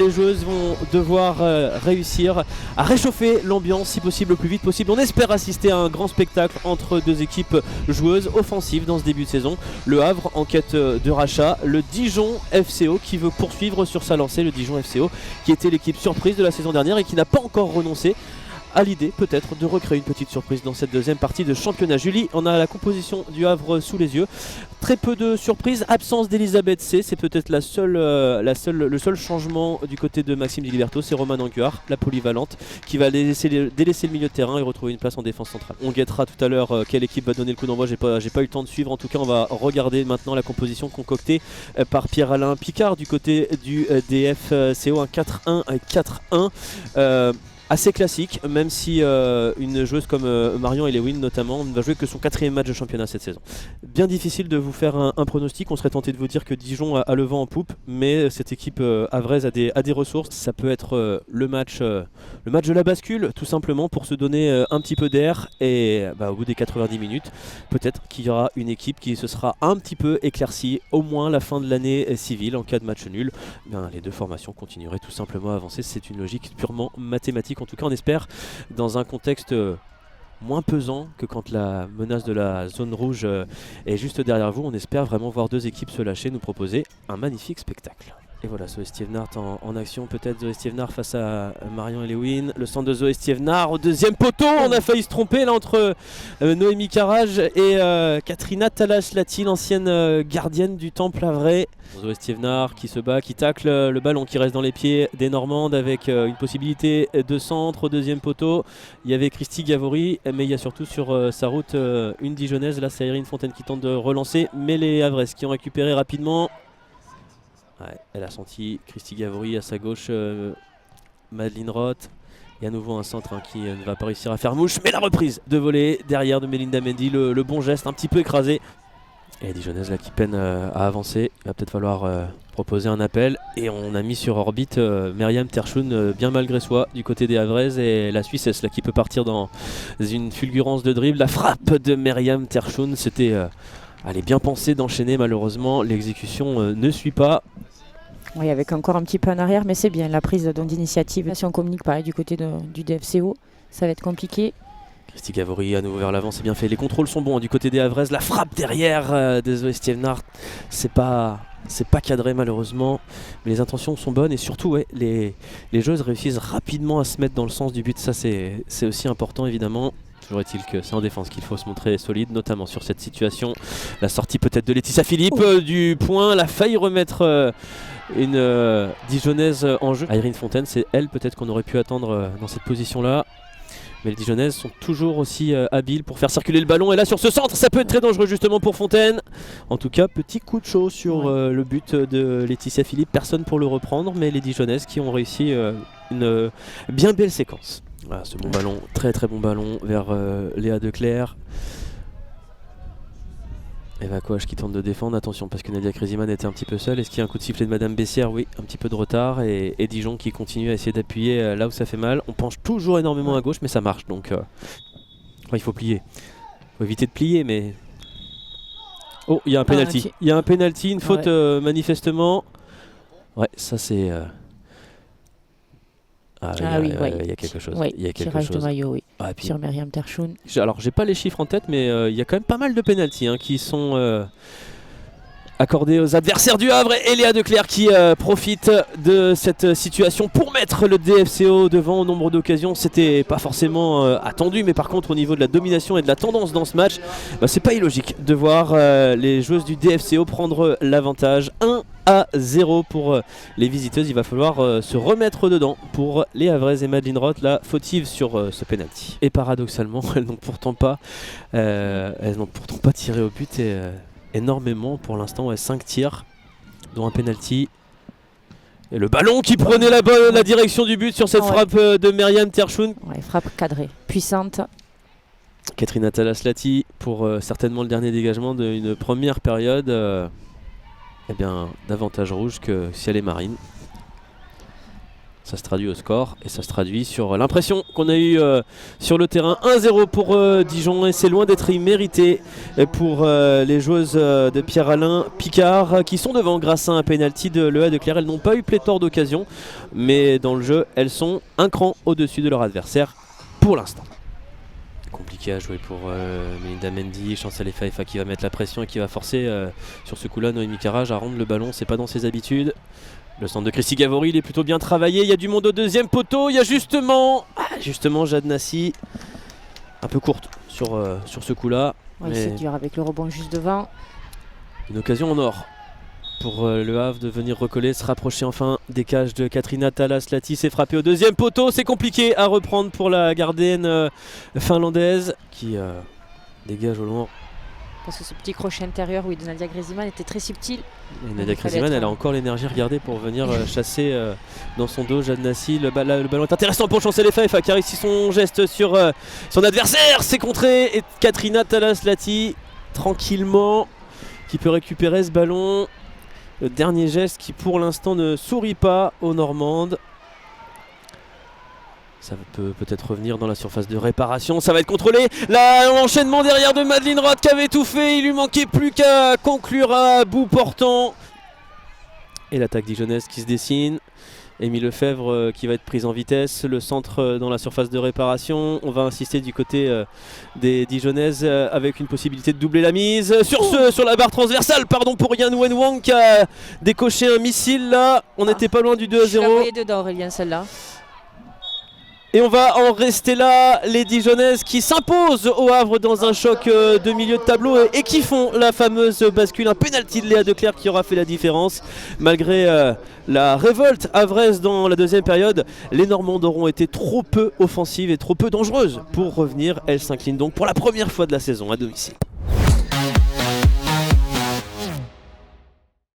les joueuses vont devoir réussir à réchauffer l'ambiance si possible le plus vite possible. On espère assister à un grand spectacle entre deux équipes joueuses offensives dans ce début de saison. Le Havre en quête de rachat, le Dijon FCO qui veut poursuivre sur sa lancée, le Dijon FCO qui était l'équipe surprise de la saison dernière et qui n'a pas encore renoncé à l'idée peut-être de recréer une petite surprise dans cette deuxième partie de championnat. Julie, on a la composition du Havre sous les yeux. Très peu de surprises, absence d'Elisabeth C, c'est peut-être le seul changement du côté de Maxime Di Liberto, c'est Romane Anguard, la polyvalente, qui va délaisser le milieu de terrain et retrouver une place en défense centrale. On guettera tout à l'heure quelle équipe va donner le coup d'envoi, j'ai pas eu le temps de suivre, en tout cas on va regarder maintenant la composition concoctée par Pierre-Alain Picard du côté du DFCO, un 4-1, un 4-1. Assez classique, même si une joueuse comme Marion Elewin notamment ne va jouer que son 4e match de championnat cette saison. Bien difficile de vous faire un pronostic, on serait tenté de vous dire que Dijon a le vent en poupe, mais cette équipe havraise a des ressources. Ça peut être le match de la bascule, tout simplement pour se donner un petit peu d'air et au bout des 90 minutes, peut-être qu'il y aura une équipe qui se sera un petit peu éclaircie, au moins la fin de l'année civile en cas de match nul. Les deux formations continueraient tout simplement à avancer, c'est une logique purement mathématique. En tout cas, on espère dans un contexte moins pesant que quand la menace de la zone rouge est juste derrière vous. On espère vraiment voir deux équipes se lâcher, nous proposer un magnifique spectacle. Et voilà, Zoé Stievnaert en action, peut-être Zoé Stievnaert face à Marion Elewin. Le centre de Zoé Stievnaert au deuxième poteau. On a failli se tromper là entre Noémie Carrage et Katrina Talaslati, l'ancienne gardienne du Temple havrais. Zoé Stievnaert qui se bat, qui tacle le ballon qui reste dans les pieds des Normandes avec une possibilité de centre au deuxième poteau. Il y avait Christy Gavory, mais il y a surtout sur sa route une Dijonnaise. Là, c'est Irine Fontaine qui tente de relancer, mais les Havraises qui ont récupéré rapidement. Ouais, elle a senti Christy Gavory à sa gauche, Madeleine Roth. Et à nouveau un centre qui ne va pas réussir à faire mouche. Mais la reprise de volée derrière de Melinda Mendy, le bon geste un petit peu écrasé. Et les Dijonnaises là qui peinent à avancer. Il va peut-être falloir proposer un appel. Et on a mis sur orbite Myriam Terchoun bien malgré soi du côté des Havraises. Et la Suissesse là qui peut partir dans une fulgurance de dribble. La frappe de Myriam Terchoun, c'était bien pensé d'enchaîner, malheureusement l'exécution ne suit pas. Oui, avec encore un petit peu en arrière, mais c'est bien la prise d'initiative. Si on communique pareil du côté du DFCO, ça va être compliqué. Christy Gavory à nouveau vers l'avant, c'est bien fait. Les contrôles sont bons du côté des Havraises. La frappe derrière de Zoé Stievnaert, c'est pas cadré malheureusement, mais les intentions sont bonnes et surtout les joueuses réussissent rapidement à se mettre dans le sens du but. Ça c'est aussi important évidemment. Toujours est-il que c'est en défense qu'il faut se montrer solide, notamment sur cette situation. La sortie peut-être de Laetitia Philippe du point, elle a failli remettre une Dijonnaise en jeu. Irine Fontaine, c'est elle peut-être qu'on aurait pu attendre dans cette position-là. Mais les Dijonnaises sont toujours aussi habiles pour faire circuler le ballon. Et là sur ce centre, ça peut être très dangereux justement pour Fontaine. En tout cas, petit coup de chaud sur le but de Laetitia Philippe. Personne pour le reprendre, mais les Dijonnaises qui ont réussi une bien belle séquence. Voilà, ce bon ballon, très très bon ballon vers Léa Declercq. Eva Coach qui tente de défendre, attention parce que Nadia Kresiman était un petit peu seule. Est-ce qu'il y a un coup de sifflet de Madame Bessière? Oui, un petit peu de retard et Dijon qui continue à essayer d'appuyer là où ça fait mal. On penche toujours énormément à gauche mais ça marche donc il faut plier. Il faut éviter de plier mais... Oh, il y a un penalty. Il y a un penalty, une faute manifestement. Ouais, ça c'est... il y a quelque chose. Oui, il y a quelque tirage chose. de maillot, oui. Puis, sur Myriam Terchoun. Alors, j'ai pas les chiffres en tête, mais il y a quand même pas mal de pénaltys qui sont accordés aux adversaires du Havre. Et Léa Declercq qui profite de cette situation pour mettre le DFCO devant au nombre d'occasions. C'était pas forcément attendu, mais par contre, au niveau de la domination et de la tendance dans ce match, c'est pas illogique de voir les joueuses du DFCO prendre l'avantage. 1-0 pour les visiteuses. Il va falloir se remettre dedans pour les Havraises et Madeleine Roth, la fautive sur ce penalty. Et paradoxalement, elles n'ont pourtant pas tiré au but et énormément pour l'instant. 5 tirs, dont un penalty. Et le ballon qui prenait la direction du but sur cette frappe de Myriam Terchoun. Frappe cadrée, puissante. Katrina Talaslati pour certainement le dernier dégagement d'une première période. Davantage rouge que ciel et marine. Ça se traduit au score et ça se traduit sur l'impression qu'on a eue sur le terrain. 1-0 pour Dijon et c'est loin d'être immérité pour les joueuses de Pierre-Alain Picard qui sont devant grâce à un pénalty de l'EA de Clerc. Elles n'ont pas eu pléthore d'occasions, mais dans le jeu, elles sont un cran au-dessus de leur adversaire pour l'instant. Compliqué à jouer pour Melinda Mendy, Chancel Faifa qui va mettre la pression et qui va forcer sur ce coup-là Noémie Carrage à rendre le ballon. C'est pas dans ses habitudes. Le centre de Christy Gavory, il est plutôt bien travaillé. Il y a du monde au deuxième poteau. Il y a justement Jade Nassi, un peu courte sur ce coup-là. Oui, c'est dur avec le rebond juste devant. Une occasion en or pour le Havre de venir recoller, se rapprocher enfin des cages de Katrina Talas-Lati. C'est frappé au deuxième poteau. C'est compliqué à reprendre pour la gardienne finlandaise qui dégage au loin. Parce que ce petit crochet intérieur de Nadia Gresiman était très subtil. Et Nadia Gresiman, elle a encore l'énergie, regardez, pour venir chasser dans son dos Jade Nassi. Le ballon est intéressant pour Chancel Faifa qui a réussi son geste sur son adversaire. C'est contré et Katrina Talas-Lati, tranquillement, qui peut récupérer ce ballon. Le dernier geste qui pour l'instant ne sourit pas aux Normandes. Ça peut peut-être revenir dans la surface de réparation. Ça va être contrôlé. L'enchaînement derrière de Madeleine Roth qui avait tout fait. Il lui manquait plus qu'à conclure à bout portant. Et l'attaque dijonnaise qui se dessine. Émile Lefebvre qui va être prise en vitesse. Le centre dans la surface de réparation. On va insister du côté des dijonnaises avec une possibilité de doubler la mise. Sur la barre transversale, pardon, pour Yan Wen Wang qui a décoché un missile là. On n'était pas loin du 2-0. Je la voyais dedans, Aurélien, celle-là. Et on va en rester là, les Dijonnaises qui s'imposent au Havre dans un choc de milieu de tableau et qui font la fameuse bascule. Un pénalty de Léa Declercq qui aura fait la différence. Malgré la révolte havraise dans la deuxième période, les Normandes auront été trop peu offensives et trop peu dangereuses pour revenir. Elles s'inclinent donc pour la première fois de la saison à domicile.